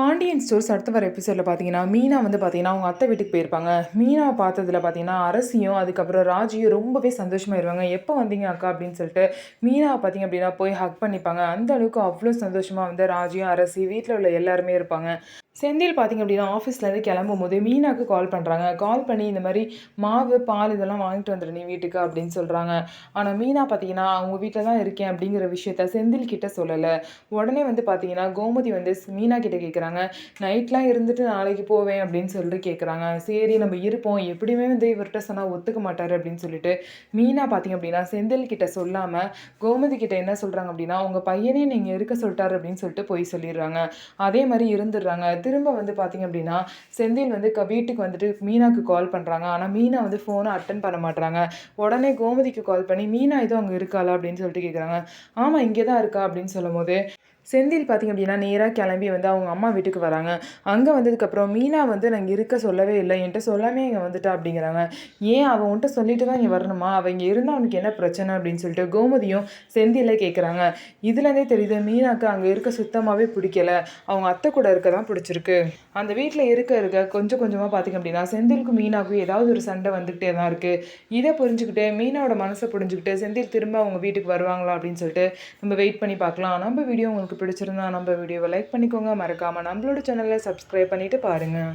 Pandian stores அடுத்து வர எபிசோடில் பார்த்தீங்கன்னா மீனா வந்து பார்த்தீங்கன்னா அவங்க அத்தை வீட்டுக்கு போயிருப்பாங்க. மீனாவை பார்த்ததுல பார்த்தீங்கன்னா அரசியும் அதுக்கப்புறம் ராஜியும் ரொம்பவே சந்தோஷமாயிருவாங்க. எப்போ வந்தீங்க அக்கா அப்படின்னு சொல்லிட்டு மீனாவை பார்த்தீங்க அப்படின்னா போய் ஹக் பண்ணிப்பாங்க. அந்த அளவுக்கு அவ்வளோ சந்தோஷமாக வந்து ராஜியும் அரசி வீட்டில் உள்ள எல்லாருமே இருப்பாங்க. செந்தில் பார்த்தீங்க அப்படின்னா ஆஃபீஸ்லேருந்து கிளம்பும்போது மீனாவுக்கு கால் பண்ணுறாங்க. கால் பண்ணி இந்த மாதிரி மாவு பால் இதெல்லாம் வாங்கிட்டு வந்துடு நீ வீட்டுக்கு அப்படின்னு சொல்கிறாங்க. ஆனால் மீனா பார்த்தீங்கன்னா அவங்க வீட்டில் தான் இருக்கேன் அப்படிங்கிற விஷயத்த செந்தில் கிட்ட சொல்லலை. உடனே வந்து பார்த்தீங்கன்னா கோமதி வந்து மீனா கிட்ட கேட்குறாங்க. நைட்லாம் இருந்துட்டு நாளைக்கு போவேன் அப்படின்னு சொல்லிட்டு கேட்குறாங்க. சரி நம்ம இருப்போம், எப்படியுமே வந்து இவர்கிட்ட சொன்னால் ஒத்துக்க மாட்டார் அப்படின்னு சொல்லிட்டு மீனா பார்த்தீங்க அப்படின்னா செந்தில் கிட்ட சொல்லாமல் கோமதி கிட்ட என்ன சொல்கிறாங்க அப்படின்னா உங்கள் பையனே நீங்கள் இருக்க சொல்லிட்டாரு அப்படின்னு சொல்லிட்டு போய் சொல்லிடுறாங்க. அதே மாதிரி இருந்துடுறாங்க. திரும்ப வந்து பார்த்தீங்க அப்படின்னா செந்தில் வந்து வீட்டுக்கு வந்துட்டு மீனாக்கு கால் பண்ணுறாங்க. ஆனால் மீனா வந்து ஃபோனை அட்டன் பண்ண மாட்றாங்க. உடனே கோமதிக்கு கால் பண்ணி மீனா எதுவும் அங்கே இருக்காளா அப்படின்னு சொல்லிட்டு கேட்குறாங்க. ஆமாம் இங்கே தான் இருக்கா அப்படின்னு சொல்லும்போது செந்தில் பார்த்திங்க அப்படின்னா நேராக கிளம்பி வந்து அவங்க அம்மா வீட்டுக்கு வராங்க. அங்கே வந்ததுக்கப்புறம் மீனா வந்து நான் இங்கே இருக்க சொல்லவே இல்லை, என்கிட்ட சொல்லாமே இங்கே வந்துட்டா அப்படிங்கிறாங்க. ஏன் அவன் உன்கிட்ட சொல்லிட்டு தான் இங்கே வரணுமா, அவள் இங்கே இருந்தால் அவனுக்கு என்ன பிரச்சனை அப்படின்னு சொல்லிட்டு கோமதியும் செந்திலே கேட்குறாங்க. இதுலேருந்தே தெரியுது மீனாக்கு அங்கே இருக்க சுத்தமாகவே பிடிக்கல, அவங்க அத்தை கூட இருக்க தான் பிடிச்சிருக்கு. அந்த வீட்டில் இருக்க கொஞ்சம் கொஞ்சமாக பார்த்திங்க அப்படின்னா செந்திலுக்கும் மீனாவுக்கும் ஏதாவது ஒரு சண்டை வந்துக்கிட்டே தான் இருக்குது. இதை புரிஞ்சுக்கிட்டு மீனாவோட மனசை புரிஞ்சுக்கிட்டு செந்தில் திரும்ப அவங்க வீட்டுக்கு வருவாங்களா அப்படின்னு சொல்லிட்டு நம்ம வெயிட் பண்ணி பார்க்கலாம். நம்ம வீடியோ உங்களுக்கு பிடிச்சிருந்தா நம்ம வீடியோவை லைக் பண்ணிக்கோங்க. மறக்காமல் நம்மளோட சேனலை சப்ஸ்கிரைப் பண்ணிவிட்டு பாருங்கள்.